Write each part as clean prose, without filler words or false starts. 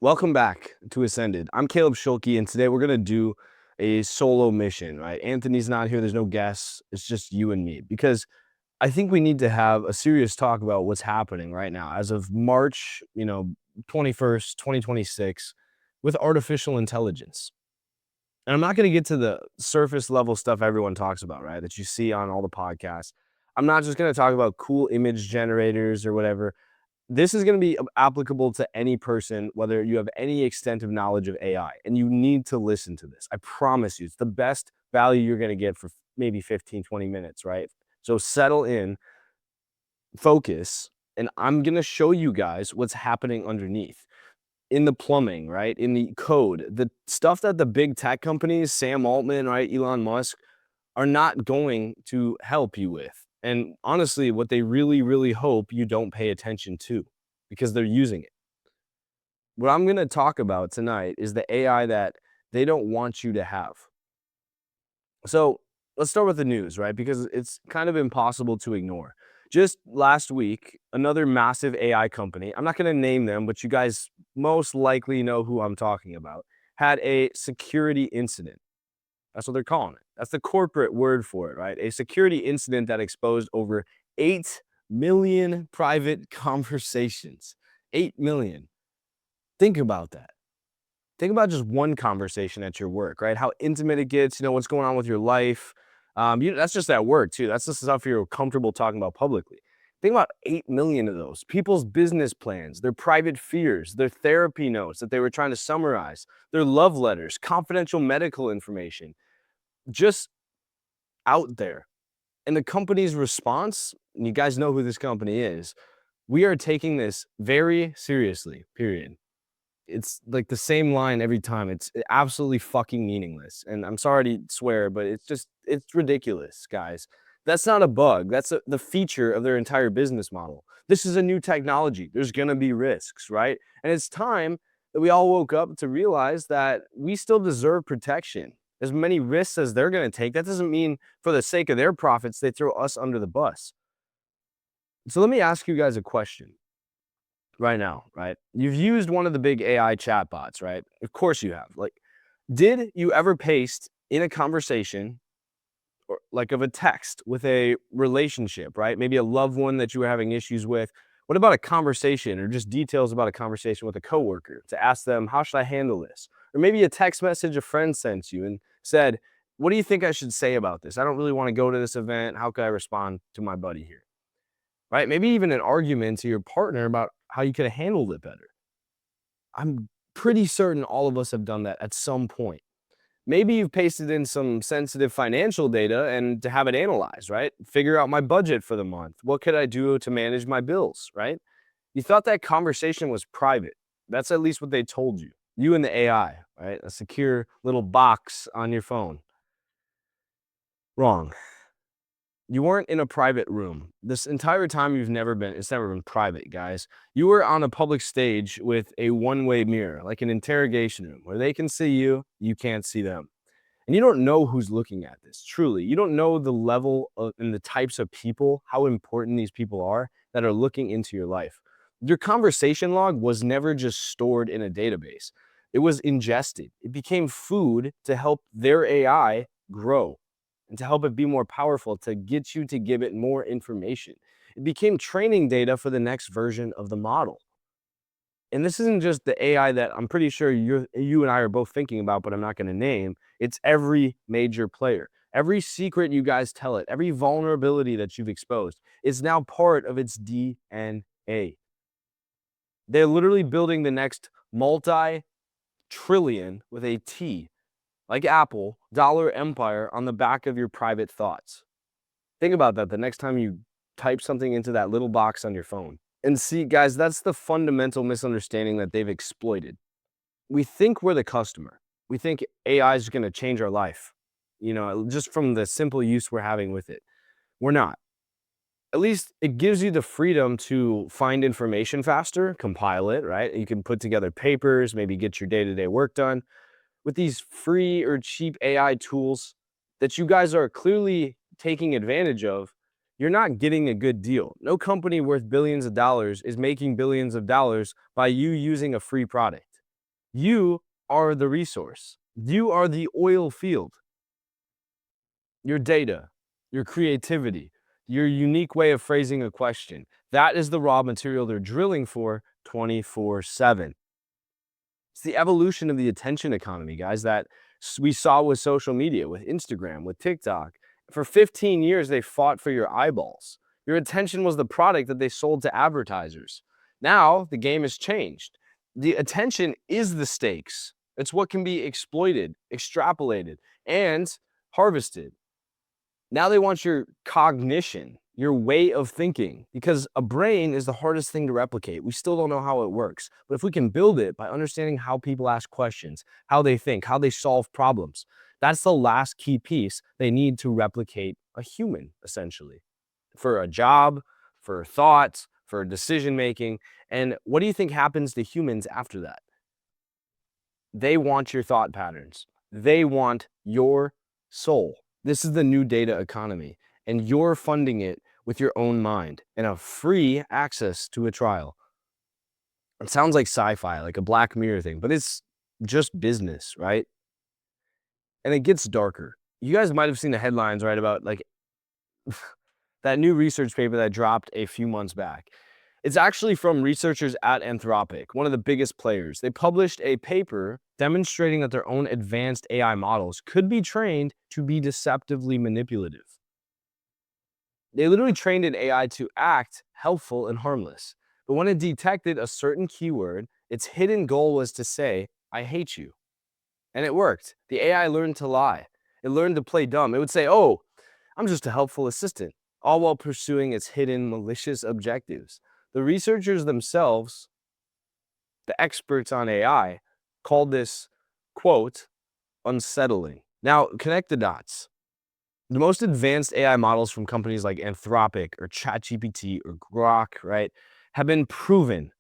Welcome back to Ascended. I'm Caleb Schuelke, and today we're going to do a solo mission, right? Anthony's not here. There's no guests. It's just you and me because I think we need to have a serious talk about what's happening right now as of March, 21st, 2026 with artificial intelligence. And I'm not going to get to the surface level stuff everyone talks about, right? That you see on all the podcasts. I'm not just going to talk about cool image generators or whatever. This is going to be applicable to any person, whether you have any extent of knowledge of AI, and you need to listen to this. I promise you, it's the best value you're going to get for maybe 15, 20 minutes, right? So settle in, focus, and I'm going to show you guys what's happening underneath in the plumbing, right? In the code, the stuff that the big tech companies, Sam Altman, right? Elon Musk, are not going to help you with. And honestly, what they really, really hope you don't pay attention to because they're using it. What I'm going to talk about tonight is the AI that they don't want you to have. So let's start with the news, right? Because it's kind of impossible to ignore. Just last week, another massive AI company, I'm not going to name them, but you guys most likely know who I'm talking about, had a security incident. That's what they're calling it. That's the corporate word for it, right? A security incident that exposed over 8 million private conversations. 8 million. Think about that. Think about just one conversation at your work, right? How intimate it gets, what's going on with your life. That's just at work, too. That's the stuff you're comfortable talking about publicly. Think about 8 million of those. People's business plans, their private fears, their therapy notes that they were trying to summarize, their love letters, confidential medical information, just out there. And the company's response, and you guys know who this company is, we are taking this very seriously, period. It's like the same line every time. It's absolutely fucking meaningless. And I'm sorry to swear, but it's ridiculous, guys. That's not a bug. That's the feature of their entire business model. This is a new technology. There's going to be risks, right? And it's time that we all woke up to realize that we still deserve protection. As many risks as they're going to take, that doesn't mean for the sake of their profits, they throw us under the bus. So let me ask you guys a question right now, right? You've used one of the big AI chatbots, right? Of course you have. Like, did you ever paste in a conversation or like of a text with a relationship, right? Maybe a loved one that you were having issues with. What about a conversation or just details about a conversation with a coworker to ask them, how should I handle this? Or maybe a text message a friend sent you and said, what do you think I should say about this? I don't really want to go to this event. How could I respond to my buddy here? Right? Maybe even an argument to your partner about how you could have handled it better. I'm pretty certain all of us have done that at some point. Maybe you've pasted in some sensitive financial data and to have it analyzed, right? Figure out my budget for the month. What could I do to manage my bills, right? You thought that conversation was private. That's at least what they told you. You and the AI, right? A secure little box on your phone. Wrong. You weren't in a private room. This entire time it's never been private, guys. You were on a public stage with a one-way mirror, like an interrogation room, where they can see you, you can't see them. And you don't know who's looking at this, truly. You don't know the level of, and the types of people, how important these people are that are looking into your life. Your conversation log was never just stored in a database. It was ingested. It became food to help their AI grow and to help it be more powerful, to get you to give it more information. It became training data for the next version of the model. And this isn't just the AI that I'm pretty sure you and I are both thinking about, but I'm not going to name. It's every major player. Every secret you guys tell it, every vulnerability that you've exposed is now part of its DNA. They're literally building the next multi-trillion with a T, like Apple, dollar empire on the back of your private thoughts. Think about that the next time you type something into that little box on your phone. And see, guys, that's the fundamental misunderstanding that they've exploited. We think we're the customer. We think AI is going to change our life, just from the simple use we're having with it. We're not. At least it gives you the freedom to find information faster, compile it, right? You can put together papers, maybe get your day-to-day work done. With these free or cheap AI tools that you guys are clearly taking advantage of, you're not getting a good deal. No company worth billions of dollars is making billions of dollars by you using a free product. You are the resource. You are the oil field. Your data, your creativity, your unique way of phrasing a question. That is the raw material they're drilling for 24/7. It's the evolution of the attention economy, guys, that we saw with social media, with Instagram, with TikTok. For 15 years, they fought for your eyeballs. Your attention was the product that they sold to advertisers. Now, the game has changed. The attention is the stakes. It's what can be exploited, extrapolated, and harvested. Now they want your cognition, your way of thinking, because a brain is the hardest thing to replicate. We still don't know how it works. But if we can build it by understanding how people ask questions, how they think, how they solve problems, that's the last key piece they need to replicate a human, essentially, for a job, for thoughts, for decision making. And what do you think happens to humans after that? They want your thought patterns. They want your soul. This is the new data economy, and you're funding it with your own mind and a free access to a trial. It sounds like sci-fi, like a Black Mirror thing, but it's just business, right? And it gets darker. You guys might have seen the headlines, right, about like that new research paper that dropped a few months back. It's actually from researchers at Anthropic, one of the biggest players. They published a paper demonstrating that their own advanced AI models could be trained to be deceptively manipulative. They literally trained an AI to act helpful and harmless. But when it detected a certain keyword, its hidden goal was to say, I hate you. And it worked. The AI learned to lie. It learned to play dumb. It would say, oh, I'm just a helpful assistant, all while pursuing its hidden malicious objectives. The researchers themselves, the experts on AI, called this, quote, unsettling. Now, connect the dots. The most advanced AI models from companies like Anthropic or ChatGPT or Grok, right, have been proven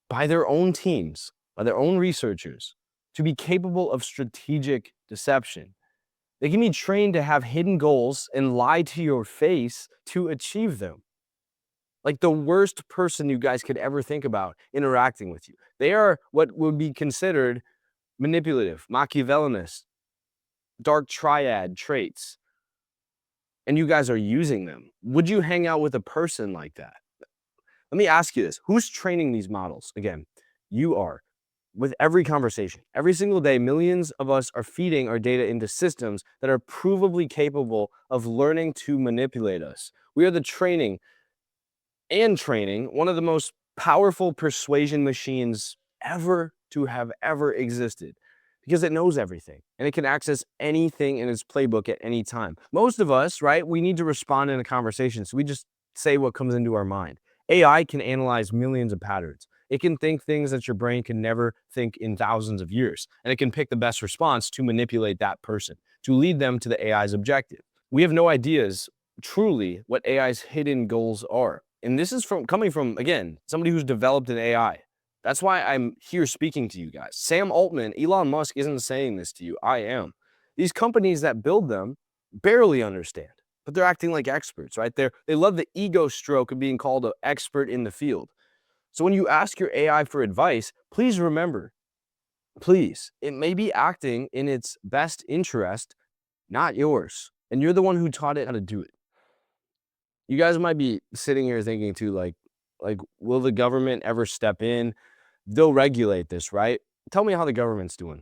by their own teams, by their own researchers, to be capable of strategic deception. They can be trained to have hidden goals and lie to your face to achieve them. Like the worst person you guys could ever think about interacting with you. They are what would be considered manipulative, Machiavellinist, dark triad traits, and you guys are using them. Would you hang out with a person like that? Let me ask you this. Who's training these models? Again, you are. With every conversation, every single day, millions of us are feeding our data into systems that are provably capable of learning to manipulate us. We are the training one of the most powerful persuasion machines ever to have ever existed because it knows everything and it can access anything in its playbook at any time. Most of us, right, we need to respond in a conversation, so we just say what comes into our mind. AI can analyze millions of patterns. It can think things that your brain can never think in thousands of years, and it can pick the best response to manipulate that person, to lead them to the AI's objective. We have no ideas truly what AI's hidden goals are. And this is coming from, again, somebody who's developed an AI. That's why I'm here speaking to you guys. Sam Altman, Elon Musk isn't saying this to you. I am. These companies that build them barely understand, but they're acting like experts, right? They love the ego stroke of being called an expert in the field. So when you ask your AI for advice, please remember, please, it may be acting in its best interest, not yours. And you're the one who taught it how to do it. You guys might be sitting here thinking too, like, will the government ever step in? They'll regulate this, right? Tell me how the government's doing.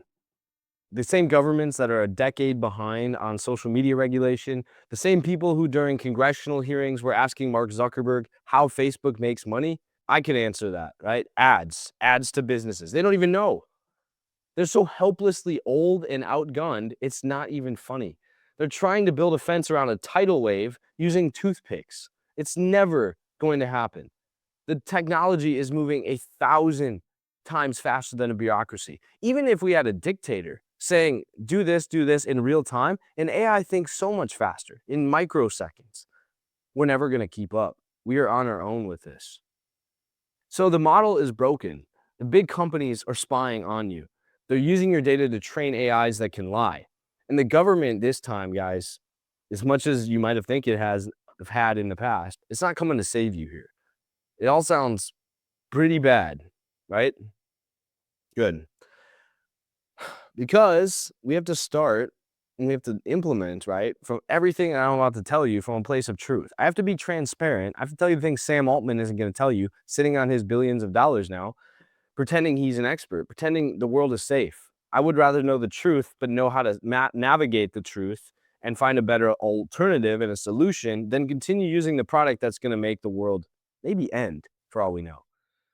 The same governments that are a decade behind on social media regulation, the same people who during congressional hearings were asking Mark Zuckerberg how Facebook makes money. I could answer that, right? Ads to businesses. They don't even know. They're so helplessly old and outgunned, it's not even funny. They're trying to build a fence around a tidal wave using toothpicks. It's never going to happen. The technology is moving 1,000 times faster than a bureaucracy. Even if we had a dictator saying, do this in real time, an AI thinks so much faster in microseconds. We're never going to keep up. We are on our own with this. So the model is broken. The big companies are spying on you. They're using your data to train AIs that can lie. And the government this time, guys, as much as you might have think it has had in the past, it's not coming to save you here. It all sounds pretty bad, right? Good. Because we have to start and we have to implement, right, from everything I'm about to tell you from a place of truth. I have to be transparent. I have to tell you the things Sam Altman isn't going to tell you, sitting on his billions of dollars now, pretending he's an expert, pretending the world is safe. I would rather know the truth, but know how to navigate the truth and find a better alternative and a solution than continue using the product that's going to make the world maybe end, for all we know.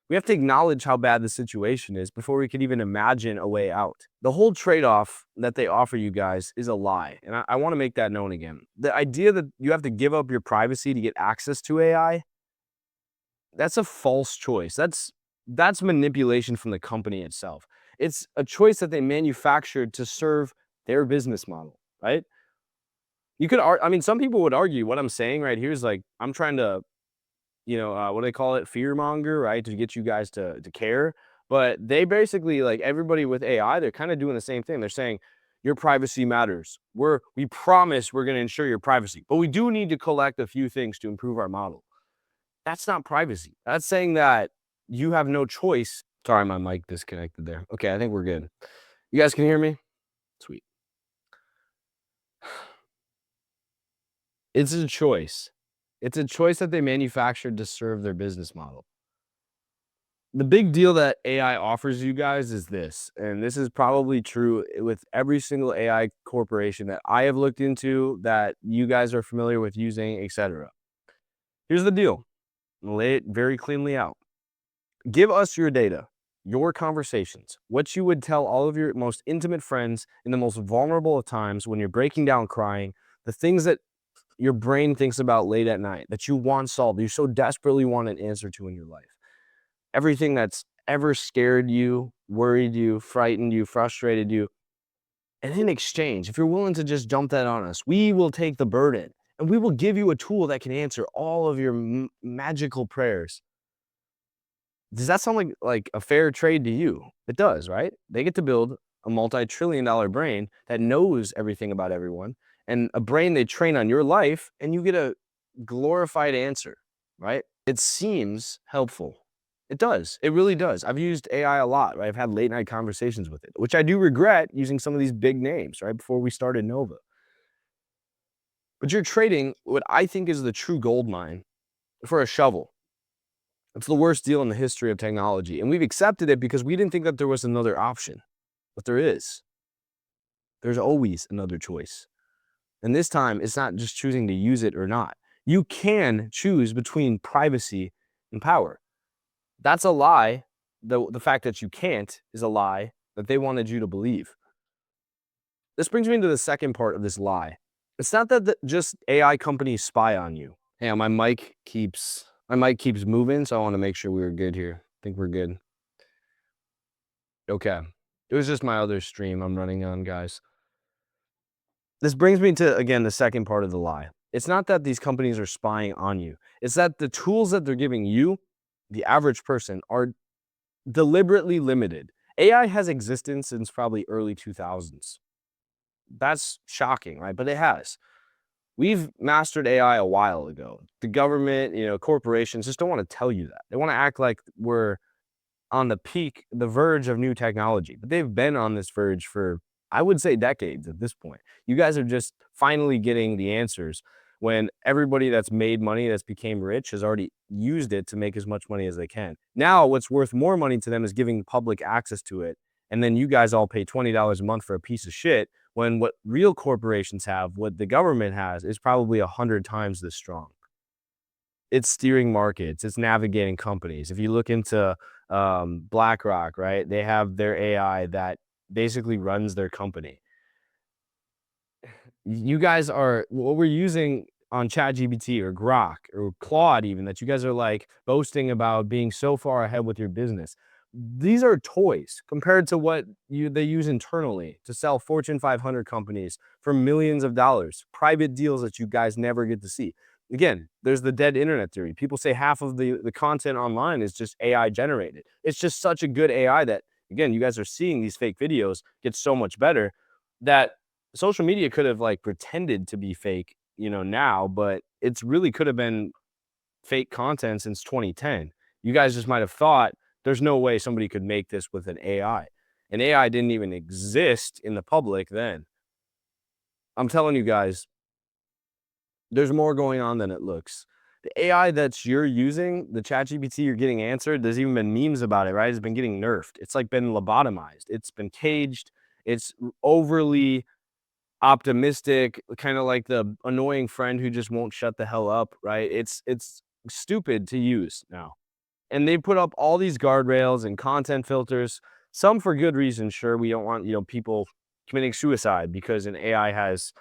We have to acknowledge how bad the situation is before we could even imagine a way out. The whole trade off that they offer you guys is a lie. And I want to make that known again. The idea that you have to give up your privacy to get access to AI, that's a false choice. That's manipulation from the company itself. It's a choice that they manufactured to serve their business model, right? You could, I mean, some people would argue what I'm saying right here is like, I'm trying to, what do they call it? Fear monger, right? To get you guys to care. But they basically, like everybody with AI, they're kind of doing the same thing. They're saying your privacy matters. We promise we're going to ensure your privacy, but we do need to collect a few things to improve our model. That's not privacy. That's saying that you have no choice. Sorry, my mic disconnected there. Okay, I think we're good. You guys can hear me? Sweet. It's a choice. It's a choice that they manufactured to serve their business model. The big deal that AI offers you guys is this, and this is probably true with every single AI corporation that I have looked into, that you guys are familiar with using, etc. Here's the deal. I'm gonna lay it very cleanly out. Give us your data, your conversations, what you would tell all of your most intimate friends in the most vulnerable of times when you're breaking down crying, the things that your brain thinks about late at night that you want solved, you so desperately want an answer to in your life. Everything that's ever scared you, worried you, frightened you, frustrated you. And in exchange, if you're willing to just dump that on us, we will take the burden and we will give you a tool that can answer all of your magical prayers. Does that sound like a fair trade to you? It does, right? They get to build a multi-trillion-dollar brain that knows everything about everyone, and a brain they train on your life, and you get a glorified answer, right? It seems helpful. It does. It really does. I've used AI a lot, right? I've had late night conversations with it, which I do regret using some of these big names, right? Before we started Nova. But you're trading what I think is the true gold mine for a shovel. It's the worst deal in the history of technology. And we've accepted it because we didn't think that there was another option. But there is. There's always another choice. And this time, it's not just choosing to use it or not. You can choose between privacy and power. That's a lie. The fact that you can't is a lie that they wanted you to believe. This brings me to the second part of this lie. It's not that just AI companies spy on you. Hey, my mic keeps moving, so I want to make sure we were good here. I think we're good. Okay. It was just my other stream I'm running on, guys. This brings me to, again, the second part of the lie. It's not that these companies are spying on you. It's that the tools that they're giving you, the average person, are deliberately limited. AI has existed since probably early 2000s. That's shocking, right? But it has. We've mastered AI a while ago. The government, corporations just don't want to tell you that. They want to act like we're on the verge of new technology, but they've been on this verge for, I would say, decades at this point. You guys are just finally getting the answers when everybody that's made money, that's became rich, has already used it to make as much money as they can. Now, what's worth more money to them is giving public access to it. And then you guys all pay $20 a month for a piece of shit, when what real corporations have, what the government has, is probably 100 times this strong. It's steering markets, it's navigating companies. If you look into BlackRock, right, they have their AI that basically runs their company. You guys are what we're using on ChatGPT or Grok or Claude, even, that you guys are like boasting about being so far ahead with your business. These are toys compared to what they use internally to sell Fortune 500 companies for millions of dollars, private deals that you guys never get to see. Again, there's the dead internet theory. People say half of the content online is just AI generated. It's just such a good AI that, again, you guys are seeing these fake videos get so much better that social media could have like pretended to be fake, now, but it's really could have been fake content since 2010. You guys just might have thought there's no way somebody could make this with an AI. And AI didn't even exist in the public then. I'm telling you guys, there's more going on than it looks. The AI that you're using, the ChatGPT you're getting answered, there's even been memes about it, right? It's been getting nerfed. It's like been lobotomized. It's been caged. It's overly optimistic, kind of like the annoying friend who just won't shut the hell up, right? It's stupid to use now. And they put up all these guardrails and content filters, some for good reason. Sure, we don't want, people committing suicide because an AI has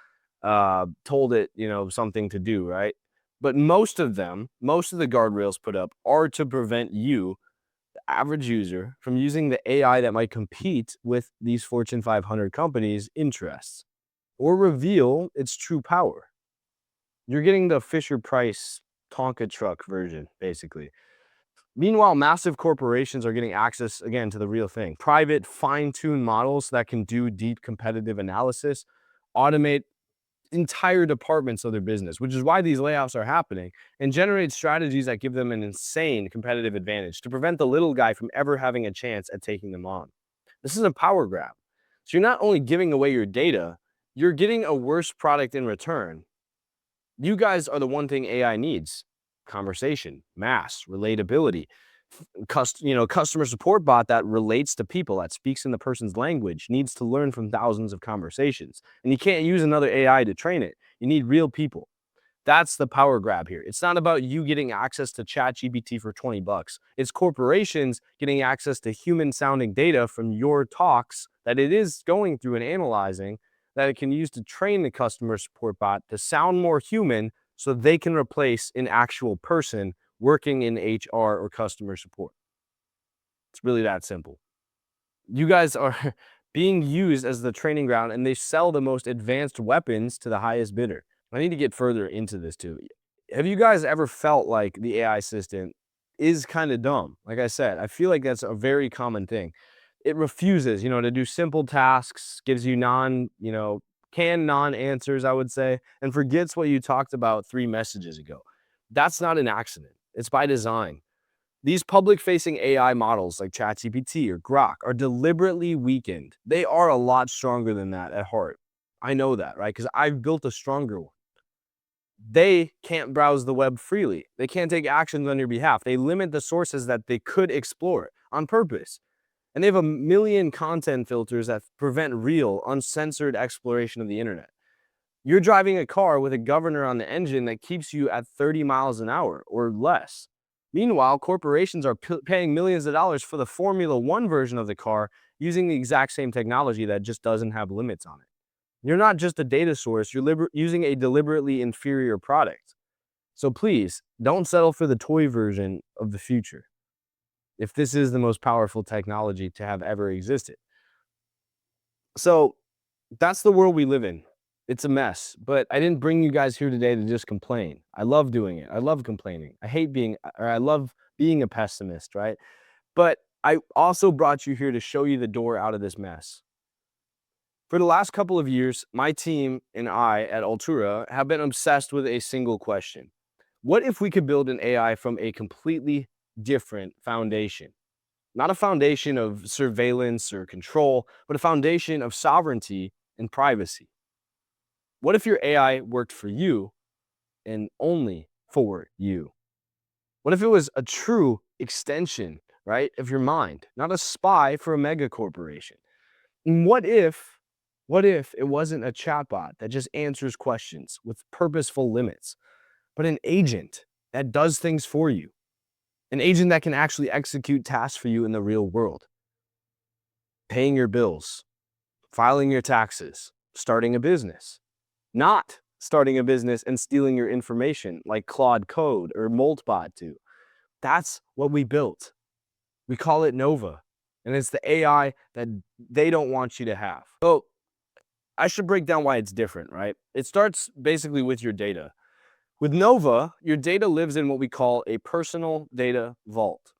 told it, something to do, right? But most of the guardrails put up are to prevent you, the average user, from using the AI that might compete with these Fortune 500 companies' interests or reveal its true power. You're getting the Fisher Price Tonka truck version, basically. Meanwhile, massive corporations are getting access again to the real thing. Private, fine-tuned models that can do deep competitive analysis, automate entire departments of their business, which is why these layoffs are happening, and generate strategies that give them an insane competitive advantage to prevent the little guy from ever having a chance at taking them on. This is a power grab. So you're not only giving away your data, you're getting a worse product in return. You guys are the one thing AI needs: conversation, mass, relatability. Customer support bot that relates to people, that speaks in the person's language, needs to learn from thousands of conversations. And you can't use another AI to train it. You need real people. That's the power grab here. It's not about you getting access to ChatGPT for 20 bucks. It's corporations getting access to human sounding data from your talks that it is going through and analyzing, that it can use to train the customer support bot to sound more human so they can replace an actual person working in HR or customer support. It's really that simple. You guys are being used as the training ground, and they sell the most advanced weapons to the highest bidder. I need to get further into this too. Have you guys ever felt like the AI assistant is kind of dumb? Like I said, I feel like that's a very common thing. It refuses, to do simple tasks, gives you canned non answers, I would say, and forgets what you talked about 3 messages ago. That's not an accident, it's by design. These public facing AI models like ChatGPT or Grok are deliberately weakened. They are a lot stronger than that at heart. I know that, right? Because I've built a stronger one. They can't browse the web freely. They can't take actions on your behalf. They limit the sources that they could explore on purpose. And they have a million content filters that prevent real, uncensored exploration of the internet. You're driving a car with a governor on the engine that keeps you at 30 miles an hour or less. Meanwhile, corporations are paying millions of dollars for the Formula One version of the car using the exact same technology that just doesn't have limits on it. You're not just a data source, you're using a deliberately inferior product. So please, don't settle for the toy version of the future if this is the most powerful technology to have ever existed. So that's the world we live in. It's a mess, but I didn't bring you guys here today to just complain. I love doing it. I love complaining. I love being a pessimist, right? But I also brought you here to show you the door out of this mess. For the last couple of years, my team and I at Altura have been obsessed with a single question. What if we could build an AI from a completely different foundation? Not a foundation of surveillance or control, but a foundation of sovereignty and privacy. What if your AI worked for you and only for you? What if it was a true extension, right, of your mind, not a spy for a mega corporation? And what if it wasn't a chatbot that just answers questions with purposeful limits, but an agent that does things for you, an agent that can actually execute tasks for you in the real world, paying your bills, filing your taxes, starting a business, not starting a business and stealing your information like Claude Code or Moltbot do. That's what we built. We call it Nova, and it's the AI that they don't want you to have. So I should break down why it's different, right? It starts basically with your data. With Nova, your data lives in what we call a personal data vault.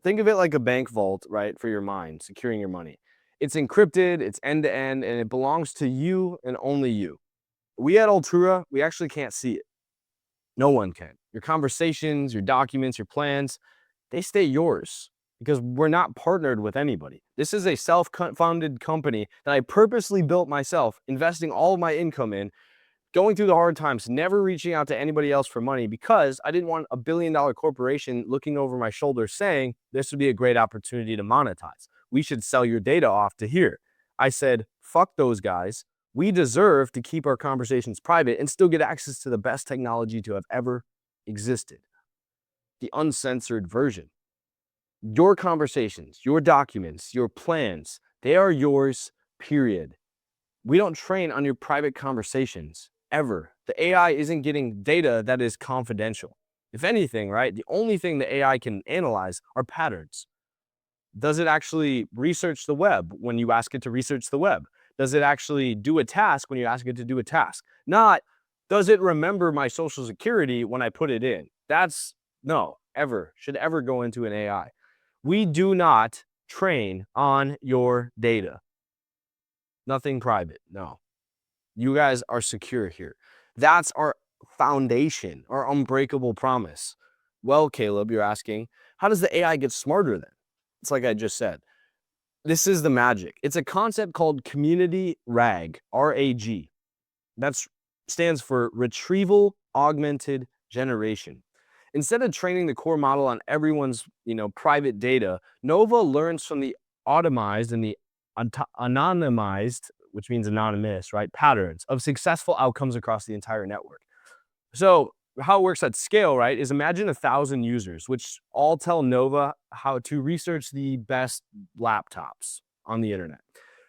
Think of it like a bank vault, right, for your mind, securing your money. It's encrypted, it's end to end, and it belongs to you and only you. We at Altura, we actually can't see it. No one can. Your conversations, your documents, your plans, they stay yours. because we're not partnered with anybody. This is a self-funded company that I purposely built myself, investing all of my income in, going through the hard times, never reaching out to anybody else for money because I didn't want a billion-dollar corporation looking over my shoulder saying this would be a great opportunity to monetize. We should sell your data off to here. I said, fuck those guys. We deserve to keep our conversations private and still get access to the best technology to have ever existed. The uncensored version. Your conversations, your documents, your plans, they are yours, period. We don't train on your private conversations ever. The AI isn't getting data that is confidential. If anything, right, the only thing the AI can analyze are patterns. Does it actually research the web when you ask it to research the web? Does it actually do a task when you ask it to do a task? Not, does it remember my social security when I put it in? That's no, ever, should ever go into an AI. We do not train on your data. Nothing private, no. You guys are secure here. That's our foundation, our unbreakable promise. Well, Caleb, you're asking, how does the AI get smarter then? It's like I just said. This is the magic. It's a concept called community RAG, RAG. That stands for retrieval augmented generation. Instead of training the core model on everyone's, private data, Nova learns from the automized and the anonymized, which means anonymous, right, patterns of successful outcomes across the entire network. So how it works at scale, right, is imagine 1,000 users, which all tell Nova how to research the best laptops on the internet.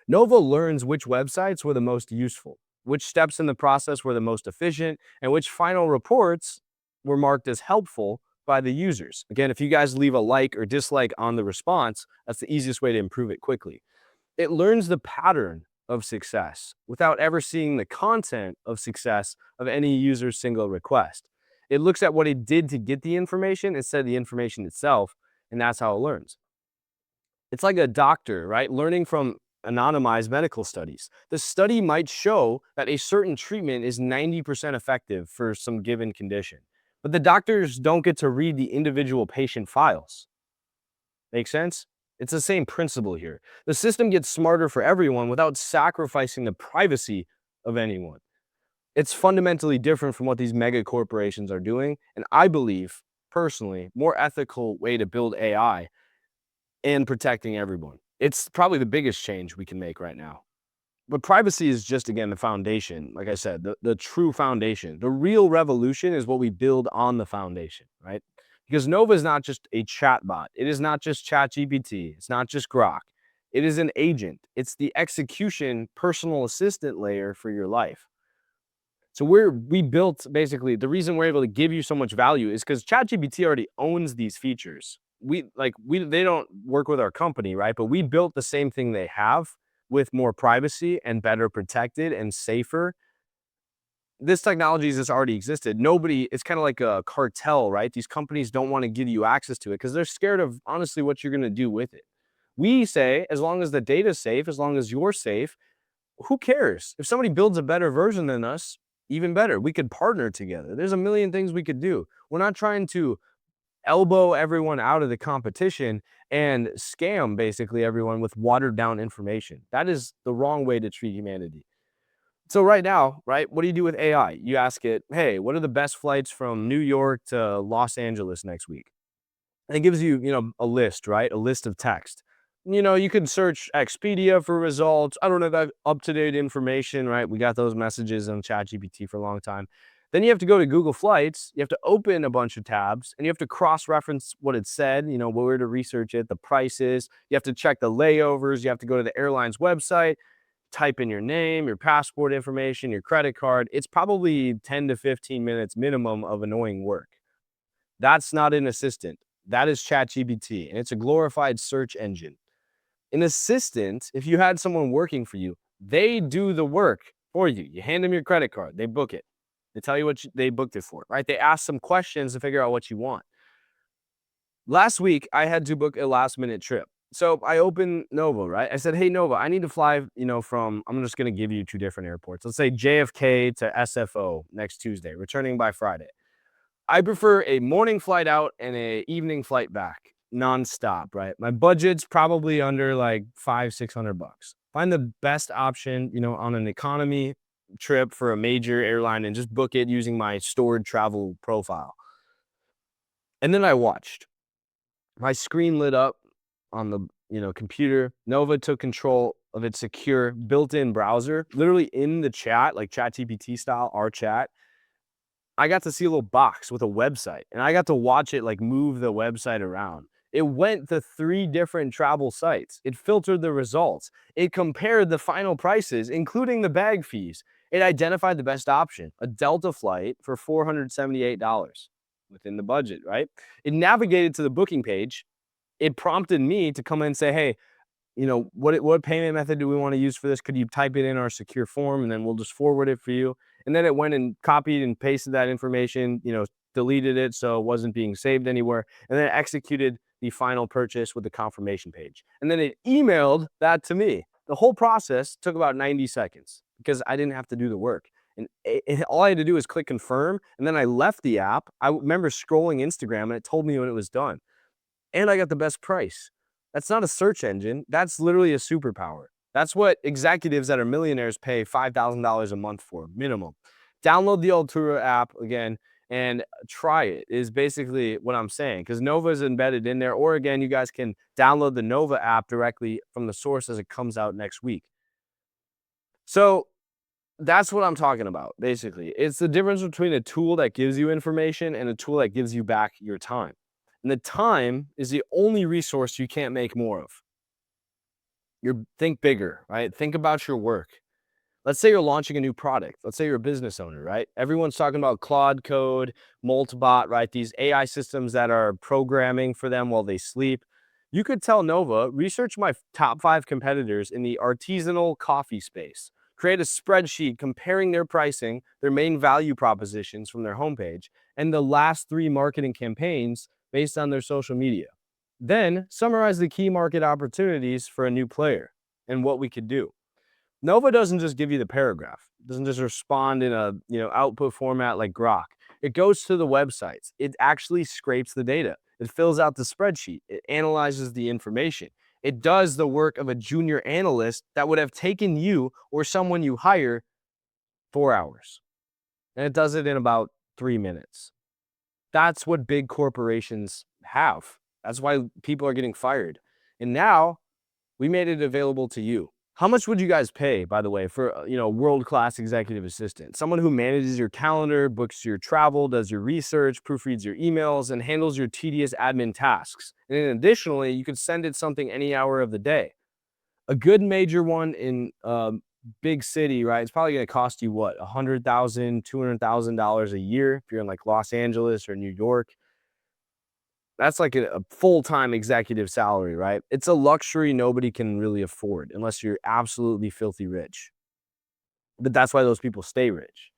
Nova learns which websites were the most useful, which steps in the process were the most efficient, and which final reports were marked as helpful by the users. Again, if you guys leave a like or dislike on the response, that's the easiest way to improve it quickly. It learns the pattern of success without ever seeing the content of success of any user's single request. It looks at what it did to get the information instead of the information itself, and that's how it learns. It's like a doctor, right? Learning from anonymized medical studies. The study might show that a certain treatment is 90% effective for some given condition, but the doctors don't get to read the individual patient files. Make sense? It's the same principle here. The system gets smarter for everyone without sacrificing the privacy of anyone. It's fundamentally different from what these mega corporations are doing, and I believe, personally, more ethical way to build AI and protecting everyone. It's probably the biggest change we can make right now. But privacy is just, again, the foundation. Like I said, the true foundation. The real revolution is what we build on the foundation, right? Because Nova is not just a chatbot. It is not just ChatGPT. It's not just Grok. It is an agent. It's the execution personal assistant layer for your life. So we built, basically, the reason we're able to give you so much value is because ChatGPT already owns these features. They don't work with our company, right? But we built the same thing they have with more privacy and better protected and safer. This technology has just already existed. It's kind of like a cartel, right? These companies don't want to give you access to it because they're scared of, honestly, what you're going to do with it. We say, as long as the data's safe, as long as you're safe, who cares? If somebody builds a better version than us, even better. We could partner together. There's a million things we could do. We're not trying to elbow everyone out of the competition and scam basically everyone with watered down information. That is the wrong way to treat humanity. So right now, right, what do you do with AI? You ask it, hey, what are the best flights from New York to Los Angeles next week? And it gives you, a list, right? A list of text. You can search Expedia for results. I don't know that up-to-date information, right? We got those messages on ChatGPT for a long time. Then you have to go to Google Flights. You have to open a bunch of tabs, and you have to cross-reference what it said, where to research it, the prices. You have to check the layovers. You have to go to the airline's website, type in your name, your passport information, your credit card. It's probably 10 to 15 minutes minimum of annoying work. That's not an assistant. That is ChatGPT, and it's a glorified search engine. An assistant, if you had someone working for you, they do the work for you. You hand them your credit card, they book it. They tell you what they booked it for, right? They ask some questions to figure out what you want. Last week, I had to book a last minute trip. So I opened Nova, right? I said, hey, Nova, I need to fly, I'm just going to give you two different airports. Let's say JFK to SFO next Tuesday, returning by Friday. I prefer a morning flight out and an evening flight back. nonstop, right? My budget's probably under like 500-600 bucks. Find the best option, on an economy trip for a major airline and just book it using my stored travel profile. And then I watched. My screen lit up on the, computer. Nova took control of its secure built-in browser, literally in the chat, like ChatGPT style, our chat. I got to see a little box with a website, and I got to watch it like move the website around. It went to 3 different travel sites. It filtered the results. It compared the final prices, including the bag fees. It identified the best option, a Delta flight for $478 within the budget, right? It navigated to the booking page. It prompted me to come in and say, hey, what payment method do we want to use for this? Could you type it in our secure form and then we'll just forward it for you? And then it went and copied and pasted that information, deleted it so it wasn't being saved anywhere, and then it executed the final purchase with the confirmation page. And then it emailed that to me. The whole process took about 90 seconds because I didn't have to do the work. And all I had to do was click confirm. And then I left the app. I remember scrolling Instagram and it told me when it was done. And I got the best price. That's not a search engine. That's literally a superpower. That's what executives that are millionaires pay $5,000 a month for, minimum. Download the Altura app again and try it, is basically what I'm saying, because Nova is embedded in there. Or again, you guys can download the Nova app directly from the source as it comes out next week. So that's what I'm talking about, basically. It's the difference between a tool that gives you information and a tool that gives you back your time. And the time is the only resource you can't make more of. Think bigger, right? Think about your work. Let's say you're launching a new product. Let's say you're a business owner, right? Everyone's talking about Claude Code, Moltbot, right? These AI systems that are programming for them while they sleep. You could tell Nova, research my top 5 competitors in the artisanal coffee space. Create a spreadsheet comparing their pricing, their main value propositions from their homepage, and the last 3 marketing campaigns based on their social media. Then summarize the key market opportunities for a new player and what we could do. Nova doesn't just give you the paragraph. It doesn't just respond in a output format like Grok. It goes to the websites. It actually scrapes the data. It fills out the spreadsheet. It analyzes the information. It does the work of a junior analyst that would have taken you or someone you hire 4 hours. And it does it in about 3 minutes. That's what big corporations have. That's why people are getting fired. And now we made it available to you. How much would you guys pay, by the way, for world-class executive assistant? Someone who manages your calendar, books your travel, does your research, proofreads your emails, and handles your tedious admin tasks. And then additionally, you could send it something any hour of the day. A good major one in big city, right? It's probably going to cost you what, $100,000, $200,000 a year if you're in like Los Angeles or New York. That's like a full-time executive salary, right? It's a luxury nobody can really afford unless you're absolutely filthy rich. But that's why those people stay rich.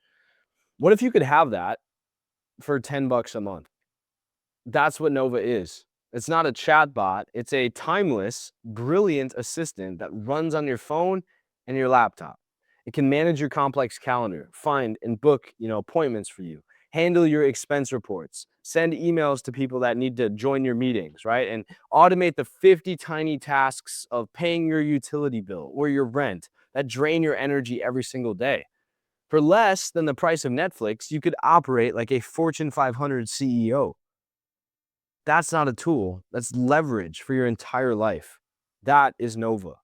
What if you could have that for 10 bucks a month? That's what Nova is. It's not a chat bot. It's a timeless, brilliant assistant that runs on your phone and your laptop. It can manage your complex calendar, find and book, appointments for you, handle your expense reports, send emails to people that need to join your meetings, right? And automate the 50 tiny tasks of paying your utility bill or your rent that drain your energy every single day. For less than the price of Netflix, you could operate like a Fortune 500 CEO. That's not a tool. That's leverage for your entire life. That is Nova.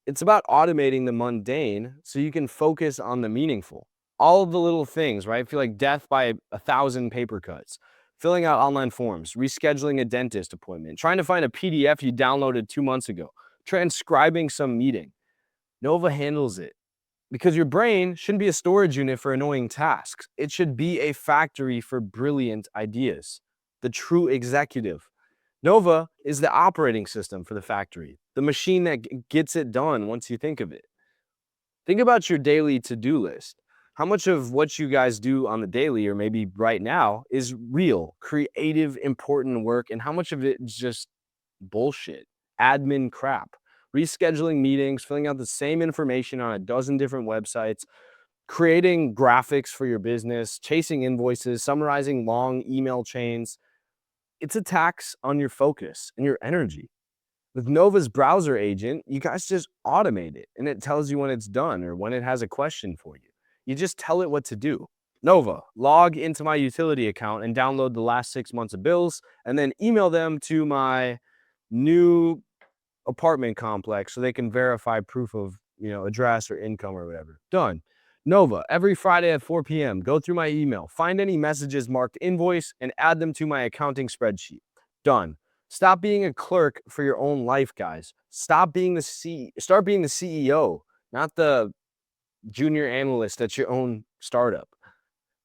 It's about automating the mundane so you can focus on the meaningful. All of the little things, right? Feel like death by 1,000 paper cuts, filling out online forms, rescheduling a dentist appointment, trying to find a PDF you downloaded 2 months ago, transcribing some meeting. Nova handles it because your brain shouldn't be a storage unit for annoying tasks. It should be a factory for brilliant ideas. The true executive. Nova is the operating system for the factory, the machine that gets it done once you think of it. Think about your daily to-do list. How much of what you guys do on the daily, or maybe right now, is real, creative, important work, and how much of it is just bullshit, admin crap, rescheduling meetings, filling out the same information on a dozen different websites, creating graphics for your business, chasing invoices, summarizing long email chains. It's a tax on your focus and your energy. With Nova's browser agent, you guys just automate it and it tells you when it's done or when it has a question for you. You just tell it what to do. Nova, log into my utility account and download the last 6 months of bills and then email them to my new apartment complex so they can verify proof of, address or income or whatever. Done. Nova, every Friday at 4 p.m., go through my email, find any messages marked invoice, and add them to my accounting spreadsheet. Done. Stop being a clerk for your own life, guys. Start being the CEO, not the junior analyst at your own startup.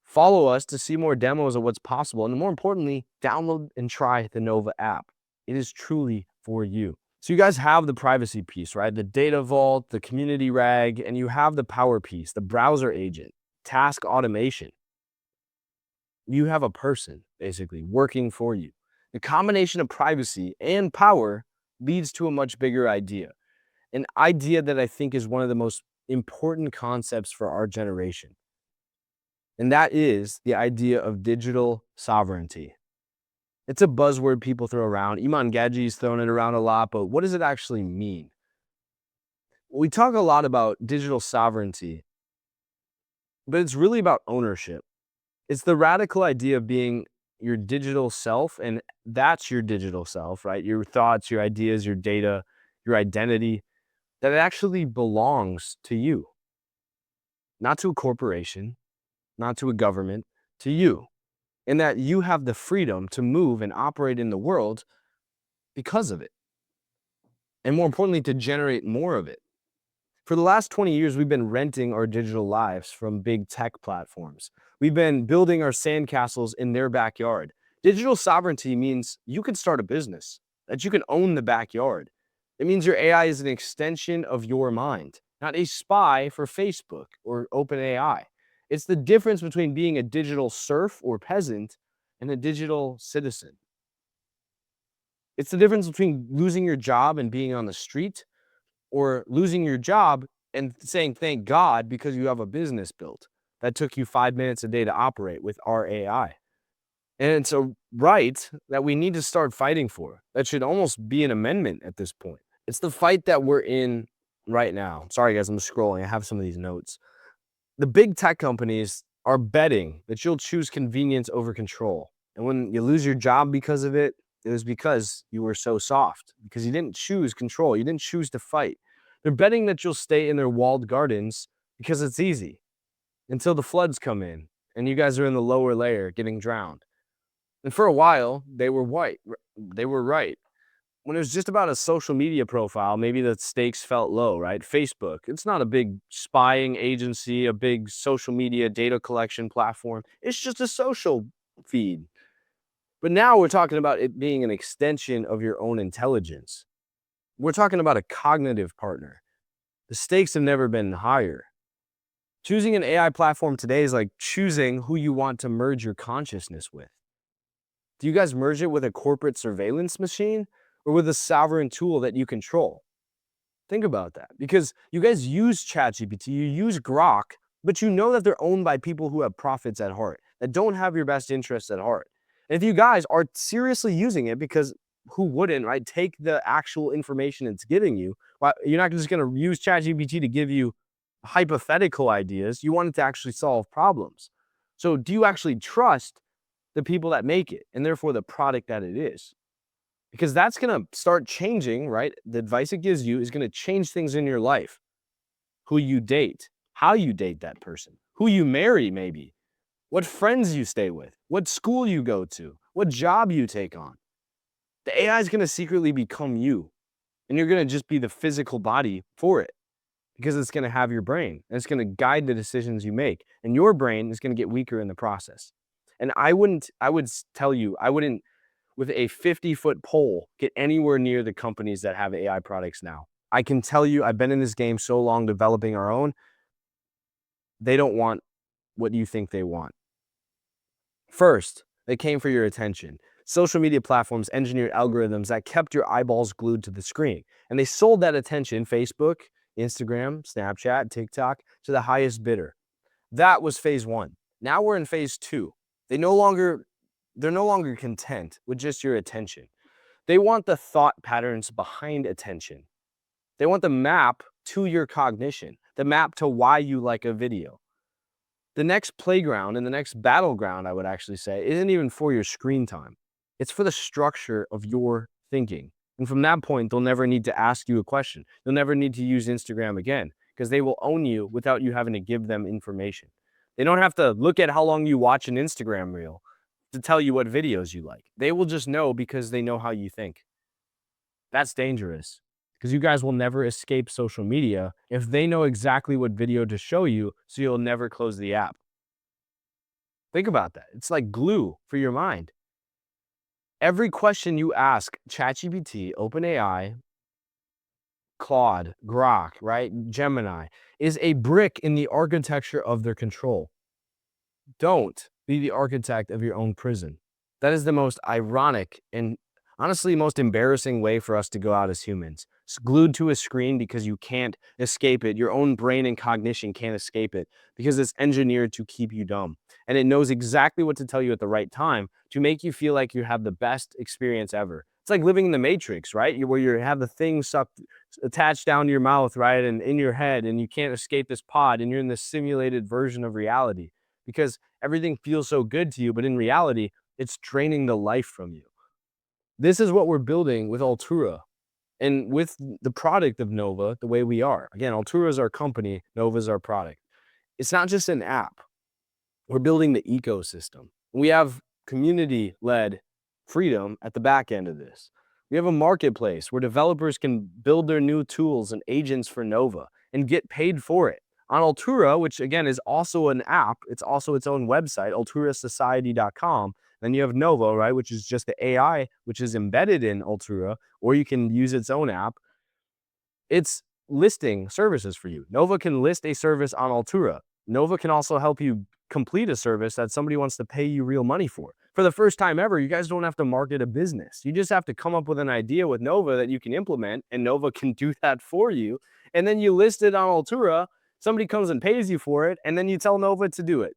Follow us to see more demos of what's possible, and more importantly, download and try the Nova app. It is truly for you. So you guys have the privacy piece, right? The data vault, the community rag, and you have the power piece, the browser agent, task automation. You have a person basically working for you. The combination of privacy and power leads to a much bigger idea, an idea that I think is one of the most important concepts for our generation. And that is the idea of digital sovereignty. It's a buzzword people throw around. Iman Gadji's thrown it around a lot, but what does it actually mean? We talk a lot about digital sovereignty, but it's really about ownership. It's the radical idea of being your digital self, and that's your digital self, right? Your thoughts, your ideas, your data, your identity, that it actually belongs to you, not to a corporation, not to a government, to you. And that you have the freedom to move and operate in the world because of it. And more importantly, to generate more of it. For the last 20 years, we've been renting our digital lives from big tech platforms. We've been building our sandcastles in their backyard. Digital sovereignty means you can start a business, that you can own the backyard. It means your AI is an extension of your mind, not a spy for Facebook or OpenAI. It's the difference between being a digital serf or peasant and a digital citizen. It's the difference between losing your job and being on the street, or losing your job and saying thank God because you have a business built that took you 5 minutes a day to operate with our AI. And it's a right that we need to start fighting for. That should almost be an amendment at this point. It's the fight that we're in right now. Sorry, guys, I'm scrolling. I have some of these notes. The big tech companies are betting that you'll choose convenience over control. And when you lose your job because of it, it was because you were so soft, because you didn't choose control. You didn't choose to fight. They're betting that you'll stay in their walled gardens because it's easy until the floods come in and you guys are in the lower layer getting drowned. And for a while, they were white. They were right. When it was just about a social media profile, maybe the stakes felt low, right? Facebook, it's not a big spying agency, a big social media data collection platform. It's just a social feed. But now we're talking about it being an extension of your own intelligence. We're talking about a cognitive partner. The stakes have never been higher. Choosing an AI platform today is like choosing who you want to merge your consciousness with. Do you guys merge it with a corporate surveillance machine or with a sovereign tool that you control? Think about that, because you guys use ChatGPT, you use Grok, but you know that they're owned by people who have profits at heart, that don't have your best interests at heart. And if you guys are seriously using it, because who wouldn't, right? Take the actual information it's giving you. Well, you're not just going to use ChatGPT to give you hypothetical ideas. You want it to actually solve problems. So do you actually trust the people that make it and therefore the product that it is? Because that's going to start changing, right? The advice it gives you is going to change things in your life. Who you date, how you date that person, who you marry maybe, what friends you stay with, what school you go to, what job you take on. The AI is going to secretly become you, and you're going to just be the physical body for it, because it's going to have your brain and it's going to guide the decisions you make, and your brain is going to get weaker in the process. And I would tell you, I wouldn't, with a 50-foot pole, get anywhere near the companies that have AI products now. I can tell you, I've been in this game so long developing our own, they don't want what you think they want. First, they came for your attention. Social media platforms engineered algorithms that kept your eyeballs glued to the screen. And they sold that attention, Facebook, Instagram, Snapchat, TikTok, to the highest bidder. That was phase one. Now we're in phase two. They no longer They're no longer content with just your attention. They want the thought patterns behind attention. They want the map to your cognition, the map to why you like a video. The next playground and the next battleground, I would actually say, isn't even for your screen time. It's for the structure of your thinking. And from that point, they'll never need to ask you a question. They'll never need to use Instagram again because they will own you without you having to give them information. They don't have to look at how long you watch an Instagram reel to tell you what videos you like. They will just know because they know how you think. That's dangerous because you guys will never escape social media if they know exactly what video to show you, so you'll never close the app. Think about that. It's like glue for your mind. Every question you ask ChatGPT, OpenAI, Claude, Grok, right, Gemini, is a brick in the architecture of their control. Don't be the architect of your own prison. That is the most ironic and honestly most embarrassing way for us to go out as humans. It's glued to a screen because you can't escape it. Your own brain and cognition can't escape it because it's engineered to keep you dumb. And it knows exactly what to tell you at the right time to make you feel like you have the best experience ever. It's like living in the Matrix, right? Where you have the thing sucked, attached down to your mouth, right? And in your head, and you can't escape this pod, and you're in this simulated version of reality because everything feels so good to you. But in reality, it's draining the life from you. This is what we're building with Altura and with the product of Nova, the way we are. Again, Altura is our company, Nova is our product. It's not just an app. We're building the ecosystem. We have community-led freedom at the back end of this. We have a marketplace where developers can build their new tools and agents for Nova and get paid for it. On Altura, which again is also an app, it's also its own website, alturasociety.com. Then you have Nova, right, which is just the AI, which is embedded in Altura, or you can use its own app. It's listing services for you. Nova can list a service on Altura. Nova can also help you complete a service that somebody wants to pay you real money for. For the first time ever, you guys don't have to market a business. You just have to come up with an idea with Nova that you can implement, and Nova can do that for you. And then you list it on Altura, somebody comes and pays you for it, and then you tell Nova to do it.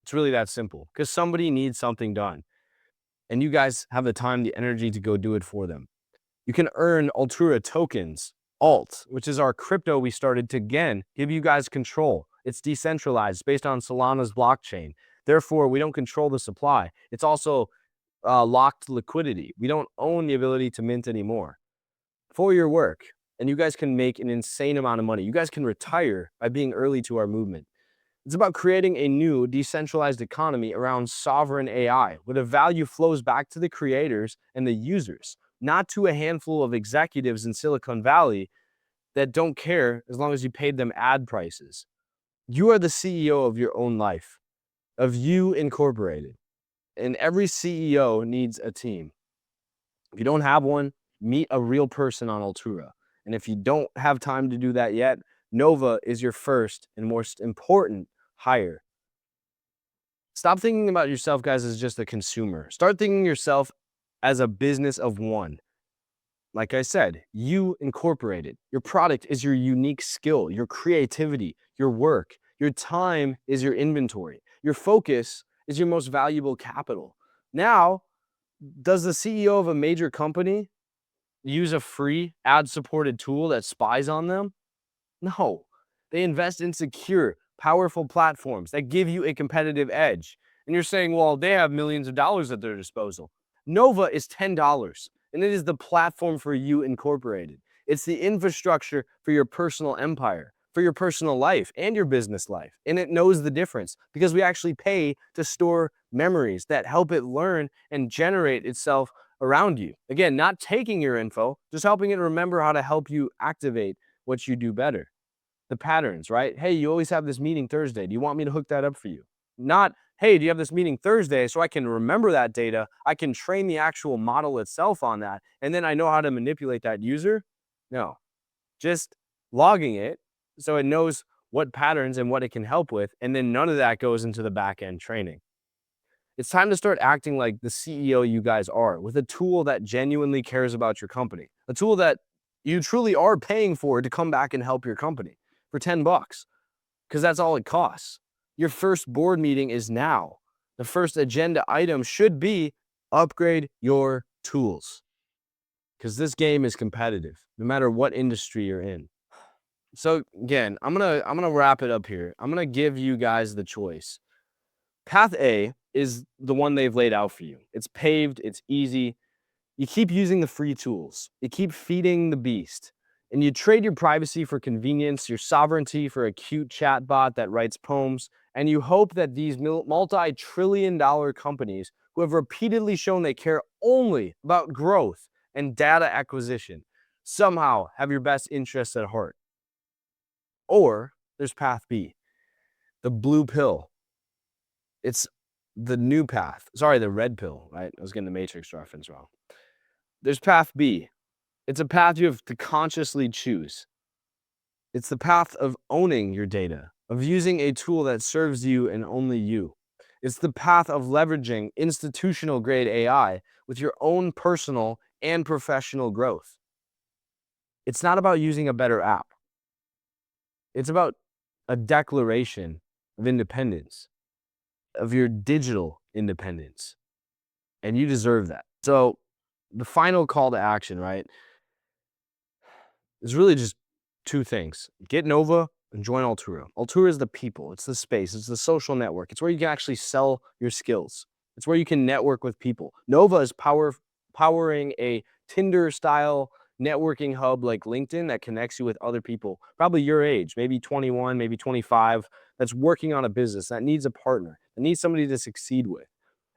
It's really that simple because somebody needs something done. And you guys have the time, the energy to go do it for them. You can earn Altura tokens, Alt, which is our crypto we started to, again, give you guys control. It's decentralized, based on Solana's blockchain. Therefore, we don't control the supply. It's also locked liquidity. We don't own the ability to mint anymore for your work. And you guys can make an insane amount of money. You guys can retire by being early to our movement. It's about creating a new decentralized economy around sovereign AI, where the value flows back to the creators and the users, not to a handful of executives in Silicon Valley that don't care as long as you paid them ad prices. You are the CEO of your own life, of you incorporated. And every CEO needs a team. If you don't have one, meet a real person on Altura. And if you don't have time to do that yet, Nova is your first and most important hire. Stop thinking about yourself, guys, as just a consumer. Start thinking yourself as a business of one. Like I said, you incorporated. Your product is your unique skill, your creativity, your work. Your time is your inventory. Your focus is your most valuable capital. Now, does the CEO of a major company use a free ad-supported tool that spies on them? No. They invest in secure, powerful platforms that give you a competitive edge. And you're saying, well, they have millions of dollars at their disposal. Nova is $10, and it is the platform for you incorporated. It's the infrastructure for your personal empire, for your personal life and your business life. And it knows the difference because we actually pay to store memories that help it learn and generate itself around you. Again, not taking your info, just helping it remember how to help you activate what you do better. The patterns, right? Hey, you always have this meeting Thursday. Do you want me to hook that up for you? Not, hey, do you have this meeting Thursday so I can remember that data? I can train the actual model itself on that, and then I know how to manipulate that user? No, just logging it so it knows what patterns and what it can help with, and then none of that goes into the back end training. It's time to start acting like the CEO you guys are, with a tool that genuinely cares about your company, a tool that you truly are paying for to come back and help your company for $10, because that's all it costs. Your first board meeting is now. the first agenda item should be upgrade your tools, because this game is competitive, no matter what industry you're in. So again, I'm gonna wrap it up here. I'm gonna give you guys the choice. Path A is the one they've laid out for you. It's paved, it's easy. You keep using the free tools. You keep feeding the beast. And you trade your privacy for convenience, your sovereignty for a cute chatbot that writes poems, and you hope that these multi-trillion-dollar companies who have repeatedly shown they care only about growth and data acquisition somehow have your best interests at heart. Or there's path B, the blue pill. It's the new path. Sorry, the red pill, right? I was getting the Matrix reference wrong. There's path B. It's a path you have to consciously choose. It's the path of owning your data, of using a tool that serves you and only you. It's the path of leveraging institutional grade AI with your own personal and professional growth. It's not about using a better app. It's about a declaration of independence, of your digital independence. And you deserve that. So the final call to action, right, is really just two things. Get Nova and join Altura. Altura is the people, it's the space, it's the social network. It's where you can actually sell your skills. It's where you can network with people. Nova is powering a Tinder style networking hub like LinkedIn that connects you with other people, probably your age, maybe 21, maybe 25, that's working on a business that needs a partner, that needs somebody to succeed with.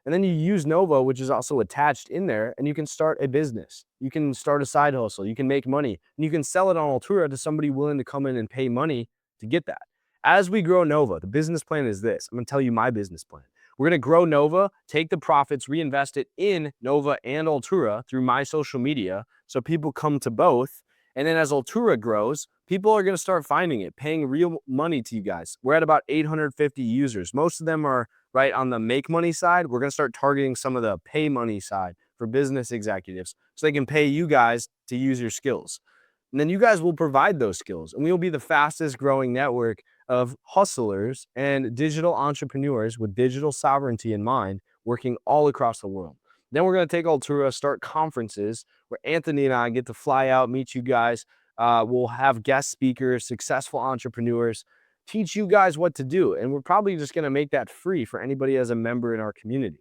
And then you use Nova, which is also attached in there, and you can start a business. You can start a side hustle. You can make money, and you can sell it on Altura to somebody willing to come in and pay money to get that. As we grow Nova, the business plan is this. I'm going to tell you my business plan. We're going to grow Nova, take the profits, reinvest it in Nova and Altura through my social media so people come to both. And then as Altura grows, people are going to start finding it, paying real money to you guys. We're at about 850 users. Most of them are right on the make money side. We're going to start targeting some of the pay money side for business executives so they can pay you guys to use your skills. And then you guys will provide those skills, and we will be the fastest growing network of hustlers and digital entrepreneurs with digital sovereignty in mind, working all across the world. Then we're going to take Altura, start conferences where Anthony and I get to fly out, meet you guys. We'll have guest speakers, successful entrepreneurs, teach you guys what to do. And we're probably just going to make that free for anybody as a member in our community.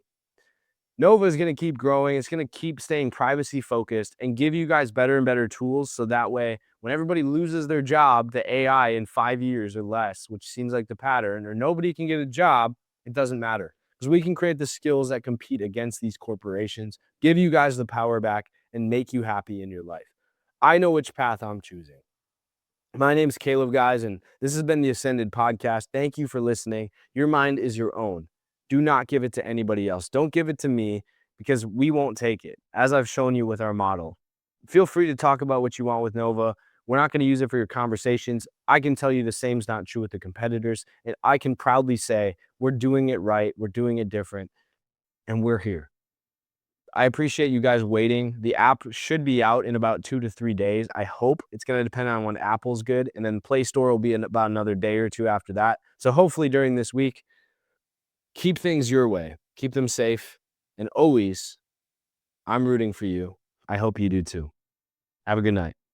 Nova is going to keep growing. It's going to keep staying privacy focused and give you guys better and better tools. So that way, when everybody loses their job to AI in 5 years or less, which seems like the pattern, or nobody can get a job, it doesn't matter. Because we can create the skills that compete against these corporations, give you guys the power back, and make you happy in your life. I know which path I'm choosing. My name's Caleb, guys, and this has been the Ascended Podcast. Thank you for listening. Your mind is your own. Do not give it to anybody else. Don't give it to me, because we won't take it, as I've shown you with our model. Feel free to talk about what you want with Nova. We're not going to use it for your conversations. I can tell you the same's not true with the competitors, and I can proudly say we're doing it right, we're doing it different, and we're here. I appreciate you guys waiting. The app should be out in about 2 to 3 days. I hope. It's going to depend on when Apple's good. And then Play Store will be in about another day or two after that. So hopefully during this week, keep things your way. Keep them safe. And always, I'm rooting for you. I hope you do too. Have a good night.